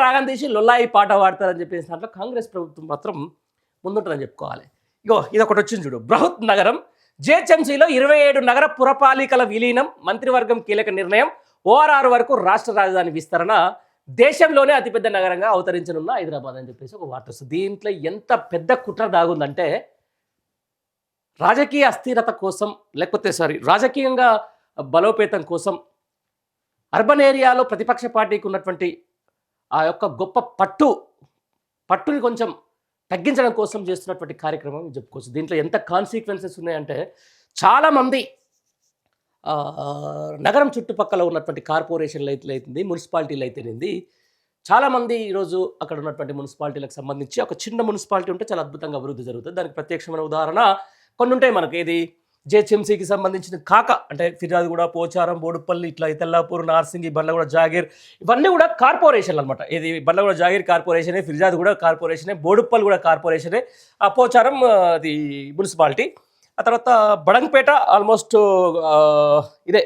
రాగం తీసి లొల్లాయి పాట పాడతారని చెప్పేసి దాంట్లో కాంగ్రెస్ ప్రభుత్వం మాత్రం ముందుంటుందని చెప్పుకోవాలి. ఇగో ఇది ఒకటి వచ్చింది చూడు. బృహత్ నగరం జిహెచ్ఎంసీలో 27 నగర పురపాలికల విలీనం, మంత్రివర్గం కీలక నిర్ణయం, ఓఆర్ఆర్ వరకు రాష్ట్ర రాజధాని విస్తరణ, దేశంలోనే అతిపెద్ద నగరంగా అవతరించనున్న హైదరాబాద్ అని చెప్పేసి ఒక వార్త వస్తుంది. దీంట్లో ఎంత పెద్ద కుట్ర దాగుందంటే రాజకీయ అస్థిరత కోసం, లేకపోతే రాజకీయంగా బలోపేతం కోసం అర్బన్ ఏరియాలో ప్రతిపక్ష పార్టీకి ఉన్నటువంటి ఆ యొక్క గొప్ప పట్టుని కొంచెం తగ్గించడం కోసం చేస్తున్నటువంటి కార్యక్రమం చెప్పుకోవచ్చు. దీంట్లో ఎంత కాన్సిక్వెన్సెస్ ఉన్నాయంటే చాలామంది నగరం చుట్టుపక్కల ఉన్నటువంటి కార్పొరేషన్లు అయితేనేది, మున్సిపాలిటీలు అయితేనేది, చాలామంది ఈరోజు అక్కడ ఉన్నటువంటి మున్సిపాలిటీలకు సంబంధించి ఒక చిన్న మున్సిపాలిటీ ఉంటే చాలా అద్భుతంగా అభివృద్ధి జరుగుతుంది. దానికి ప్రత్యక్షమైన ఉదాహరణ కొన్ని ఉంటాయి మనకి. ఏది జిహెచ్ఎంసీకి సంబంధించిన అంటే ఫిర్యాదుగూడ, పోచారం, బోడుపల్లి, ఇట్లా తెల్లాపూర్, నార్సింగి, బండ్లగూడ, జాగీర్, ఇవన్నీ కూడా కార్పొరేషన్లు అనమాట. ఇది బండ్లగూడ జాగీర్ కార్పొరేషనే, ఫిర్యాదుగూడ కార్పొరేషనే, బోడుపల్లి కూడా కార్పొరేషనే, పోచారం అది మున్సిపాలిటీ. ఆ తర్వాత బడంగపేట ఆల్మోస్ట్ ఇది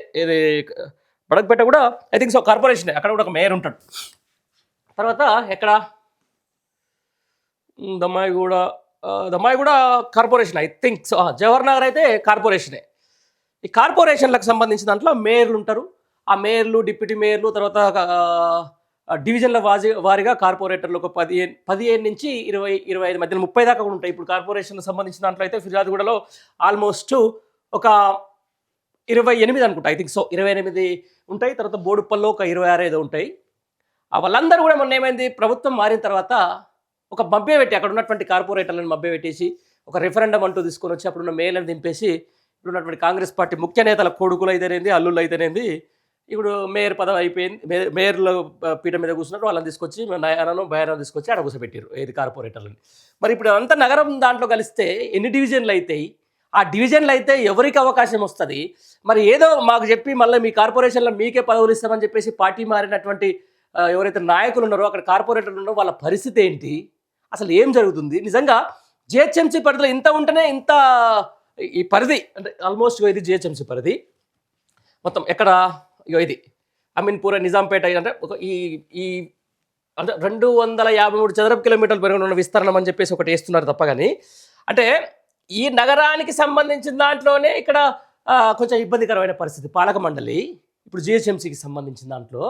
బడంగపేట కూడా ఐ థింక్ సో కార్పొరేషనే, అక్కడ కూడా ఒక మేయర్ ఉంటాడు. తర్వాత ఎక్కడ Dammaiguda corporation I think so. Jawahar Nagar అయితే కార్పొరేషనే. ఈ కార్పొరేషన్లకు సంబంధించిన దాంట్లో మేయర్లు ఉంటారు. ఆ మేయర్లు, డిప్యూటీ మేయర్లు, తర్వాత డివిజన్ల వారీగా కార్పొరేటర్లు ఒక 15 నుంచి 20-25 మధ్యలో 30 దాకా కూడా ఉంటాయి. ఇప్పుడు కార్పొరేషన్కి సంబంధించిన దాంట్లో అయితే ఫిర్యాదుగూడలో ఆల్మోస్ట్ ఒక 28 అనుకుంటా ఐ థింక్ సో, 28 ఉంటాయి. తర్వాత బోడుపల్లో ఒక 26 ఏదో ఉంటాయి. వాళ్ళందరూ కూడా మొన్న ఏమైంది, ప్రభుత్వం మారిన తర్వాత ఒక మభ్య పెట్టి అక్కడ ఉన్నటువంటి కార్పొరేటర్లను మభ్య పెట్టేసి ఒక రెఫరెండం అంటూ తీసుకొని వచ్చి అప్పుడున్న మేయర్లను దింపేసి ఇప్పుడు ఉన్నటువంటి కాంగ్రెస్ పార్టీ ముఖ్య నేతల కొడుకులు అయితేనేది, అల్లుళ్ళు అయితేనేది, ఇప్పుడు మేయర్ పదవి అయిపోయింది. మేయర్ల పీఠ మీద కూర్చున్నట్టు వాళ్ళని తీసుకొచ్చి నయనను భయాలను తీసుకొచ్చి అక్కడ కూర్చోబెట్టారు ఏది కార్పొరేటర్లని. మరి ఇప్పుడు అంత నగరం దాంట్లో కలిస్తే ఎన్ని డివిజన్లు అవుతాయి? ఆ డివిజన్లు అయితే ఎవరికి అవకాశం వస్తుంది? మరి ఏదో మాకు చెప్పి మళ్ళీ మీ కార్పొరేషన్లో మీకే పదవులు ఇస్తామని చెప్పేసి పార్టీ మారినటువంటి ఎవరైతే నాయకులు ఉన్నారో, అక్కడ కార్పొరేటర్లు ఉన్నారో, వాళ్ళ పరిస్థితి ఏంటి? అసలు ఏం జరుగుతుంది? నిజంగా జిహెచ్ఎంసీ పరిధిలో ఇంత ఉంటేనే ఇంత ఈ పరిధి అంటే ఆల్మోస్ట్ ఇది జిహెచ్ఎంసీ పరిధి మొత్తం ఎక్కడ ఇది అమీన్పూర్, నిజాంపేట అంటే ఒక ఈ అంటే 253 చదరపు కిలోమీటర్ల పరిమాణం ఉన్న విస్తరణం అని చెప్పేసి ఒకటి వేస్తున్నారు తప్ప. కానీ అంటే ఈ నగరానికి సంబంధించిన దాంట్లోనే ఇక్కడ కొంచెం ఇబ్బందికరమైన పరిస్థితి. పాలక మండలి ఇప్పుడు జిహెచ్ఎంసీకి సంబంధించిన దాంట్లో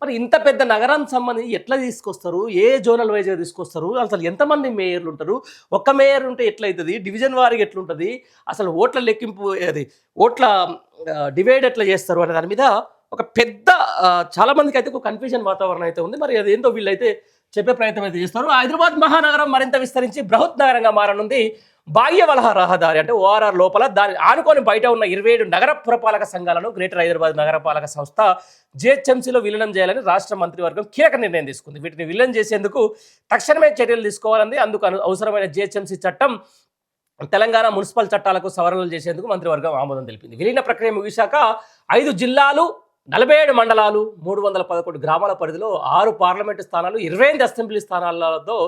మరి ఇంత పెద్ద నగరం సంబంధించి ఎట్లా తీసుకొస్తారు? ఏ జోనల్ వైజ్గా తీసుకొస్తారు? అసలు ఎంతమంది మేయర్లు ఉంటారు? ఒక్క మేయర్ ఉంటే ఎట్లయితుంది? డివిజన్ వారికి ఎట్లుంటుంది? అసలు ఓట్ల లెక్కింపు అది ఓట్ల డివైడ్ ఎట్లా చేస్తారు అనే దాని మీద ఒక పెద్ద చాలామందికి అయితే ఒక కన్ఫ్యూజన్ వాతావరణం అయితే ఉంది. మరి అదేంటో వీళ్ళైతే చెప్పే ప్రయత్నం అయితే చేస్తారు. హైదరాబాద్ మహానగరం మరింత విస్తరించి బృహత్ నగరంగా మారనుంది. బాహ్య వలహ రహదారి అంటే ఓఆర్ఆర్ లోపల దాని ఆనుకొని బయట ఉన్న 27 నగర పురపాలక సంఘాలను గ్రేటర్ హైదరాబాద్ నగరపాలక సంస్థ జిహెచ్ఎంసీలో విలీనం చేయాలని రాష్ట్ర మంత్రివర్గం కీలక నిర్ణయం తీసుకుంది. వీటిని విలీనం చేసేందుకు తక్షణమే చర్యలు తీసుకోవాలని, అందుకు అవసరమైన జిహెచ్ఎంసీ చట్టం, తెలంగాణ మున్సిపల్ చట్టాలకు సవరణలు చేసేందుకు మంత్రివర్గం ఆమోదం తెలిపింది. విలీన ప్రక్రియ ముగిశాక 5 జిల్లాలు, 47 మండలాలు, 311 గ్రామాల పరిధిలో 6 పార్లమెంటు స్థానాలు, 28 అసెంబ్లీ స్థానాలతో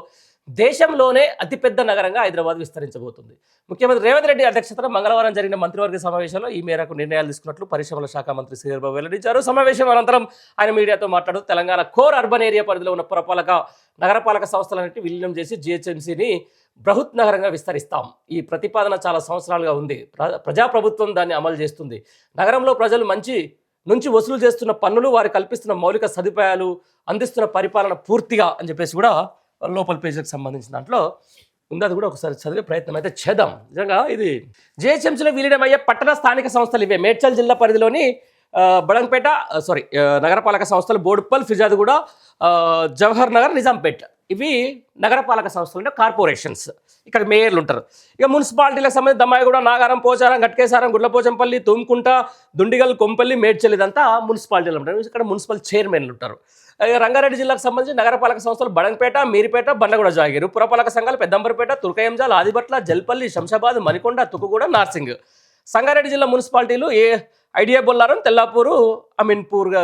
దేశంలోనే అతిపెద్ద నగరంగా హైదరాబాద్ విస్తరించబోతుంది. ముఖ్యమంత్రి రేవంత్ రెడ్డి అధ్యక్షతన మంగళవారం జరిగిన మంత్రివర్గ సమావేశంలో ఈ మేరకు నిర్ణయాలు తీసుకున్నట్లు పరిశ్రమల శాఖ మంత్రి శ్రీధర్ బాబు వెల్లడించారు. సమావేశం అనంతరం ఆయన మీడియాతో మాట్లాడుతూ తెలంగాణ కోర్ అర్బన్ ఏరియా పరిధిలో ఉన్న నగరపాలక సంస్థలన్నింటినీ విలీనం చేసి జిహెచ్ఎంసీని బృహత్ నగరంగా విస్తరిస్తాం. ఈ ప్రతిపాదన చాలా సంవత్సరాలుగా ఉంది. ప్రజాప్రభుత్వం దాన్ని అమలు చేస్తుంది. నగరంలో ప్రజలు నుంచి వసూలు చేస్తున్న పన్నులు, వారు కల్పిస్తున్న మౌలిక సదుపాయాలు, అందిస్తున్న పరిపాలన పూర్తిగా అని చెప్పేసి కూడా లోపల పేజీకి సంబంధించిన దాంట్లో ఉంది. అది కూడా ఒకసారి చదివే ప్రయత్నం అయితే చేద్దాం. నిజంగా ఇది జిహెచ్ఎంసీలో విలీనమయ్యే పట్టణ స్థానిక సంస్థలు ఇవే. మేడ్చల్ జిల్లా పరిధిలోని బడంగపేట నగరపాలక సంస్థలు బోడుప్పల్, ఫిర్యాదుగూడ, జవహర్ నగర్, నిజాంపేట్ ఇవి నగరపాలక సంస్థలు అంటే కార్పొరేషన్స్. ఇక్కడ మేయర్లు ఉంటారు. ఇక మున్సిపాలిటీలకు సంబంధించి దమ్మాయిగూడ, నాగారం, పోచారం, గట్కేసారం, గుడ్లపోచంపల్లి, తుమ్కుంట, దుండిగల్, కొంపల్లి, మేడ్చల్ ఇదంతా మున్సిపాలిటీలు ఉంటారు. ఇక్కడ మున్సిపల్ చైర్మన్లు ఉంటారు. రంగారెడ్డి జిల్లాకు సంబంధించి నగరపాలక సంస్థలు బడంగపేట, మీరిపేట, బండ్లగూడ, జాగీరు, పురపాలక సంఘాలు పెద్దంబరపేట, తుర్కయంజాల్, ఆదిబట్ల, జల్పల్లి, శంషాబాద్, మణికొండ, తుకుగూడ, నార్సింగ్. సంగారెడ్డి జిల్లా మున్సిపాలిటీలు ఐడియా బొల్లారం, తెల్లాపూరు, అమీన్పూర్గా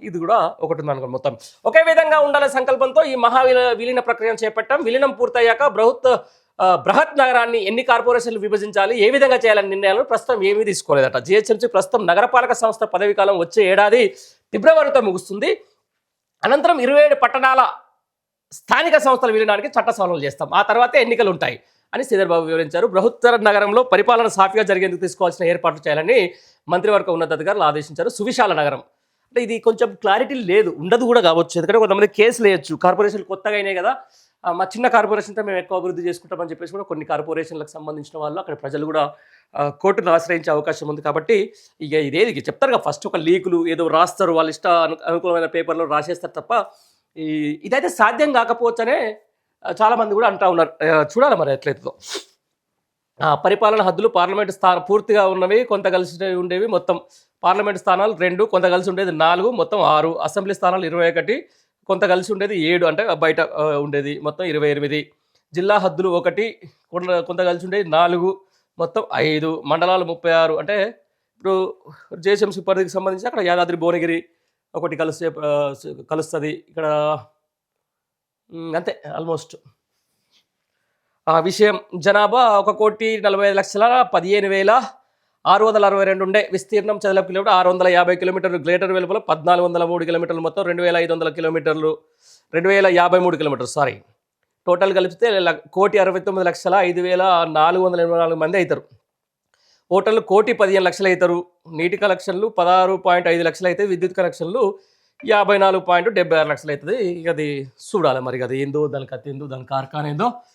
ఇది కూడా ఒకటి ఉంది అనుకోండి. మొత్తం ఒకే విధంగా ఉండాలనే సంకల్పంతో ఈ విలీన ప్రక్రియను చేపట్టాం. విలీనం పూర్తయ్యాక బృహత్ నగరాన్ని ఎన్ని కార్పొరేషన్లు విభజించాలి, ఏ విధంగా చేయాలని నిర్ణయాలను ప్రస్తుతం ఏమీ తీసుకోలేదట. జిహెచ్ఎంసీ ప్రస్తుతం నగరపాలక సంస్థ పదవీ కాలం వచ్చే ఏడాది ఫిబ్రవరితో ముగుస్తుంది. అనంతరం 27 పట్టణాల స్థానిక సంస్థల విలీనానికి చట్ట సవరణలు చేస్తాం, ఆ తర్వాతే ఎన్నికలు ఉంటాయి అని శ్రీధర్ బాబు వివరించారు. బృహత్తర నగరంలో పరిపాలన సాఫీగా జరిగేందుకు తీసుకోవాల్సిన ఏర్పాట్లు చేయాలని మంత్రివర్గ ఉన్నతాధికారులు ఆదేశించారు. సువిశాల నగరం అంటే ఇది కొంచెం క్లారిటీ లేదు, ఉండదు కూడా కావచ్చు, ఎందుకంటే కొంతమంది కేసులు వేయచ్చు. కార్పొరేషన్లు కొత్తగా అయినాయి కదా, మా చిన్న కార్పొరేషన్తో మేము ఎక్కువ అభివృద్ధి చేసుకుంటామని చెప్పేసి కూడా కొన్ని కార్పొరేషన్లకు సంబంధించిన వాళ్ళు అక్కడ ప్రజలు కూడా కోర్టును ఆశ్రయించే అవకాశం ఉంది. కాబట్టి ఇక ఇదేది చెప్తారు కదా, ఫస్ట్ ఒక లీకులు ఏదో రాస్తారు, వాళ్ళ ఇష్ట అనుకూలమైన పేపర్లో రాసేస్తారు తప్ప ఇదైతే సాధ్యం కాకపోవచ్చనే చాలామంది కూడా అంటూ ఉన్నారు. చూడాలి మరి ఎట్లయితుందో. పరిపాలన హద్దులు పార్లమెంటు పూర్తిగా ఉన్నవి, కొంత కలిసి ఉండేవి. మొత్తం పార్లమెంటు స్థానాలు 2, కొంత కలిసి ఉండేది 4, మొత్తం 6. అసెంబ్లీ స్థానాలు 21, కొంత కలిసి ఉండేది 7, అంటే బయట ఉండేది మొత్తం 28. జిల్లా హద్దులు 1, కొంత కలిసి ఉండేది 4, మొత్తం 5. మండలాలు 36, అంటే ఇప్పుడు జేసీఎంసీ పరిధికి సంబంధించి అక్కడ యాదాద్రి భువనగిరి ఒకటి కలుస్తుంది ఇక్కడ, అంతే ఆల్మోస్ట్. ఆ విషయం జనాభా 1,45,15,662 ఉండే. విస్తీర్ణం చదరపు కిలోమీటర్ 650 కిలోమీటర్లు. గ్రేటర్ వెలుపల 1,403 కిలోమీటర్లు, మొత్తం 2,500 కిలోమీటర్లు, 2,053 కిలోమీటర్లు సారీ. టోటల్ కలిపితే 1,69,05,484 మంది అవుతారు. ఓటర్లు 1,15,00,000 అవుతారు. నీటి కలెక్షన్లు 16.5 లక్షలు అవుతాయి. విద్యుత్ కనెక్షన్లు 54.76 లక్షలు అవుతుంది. ఇక అది చూడాలి మరి, అది ఏందో దానికి అతి ఏందో దాని కార్ఖాన ఏందో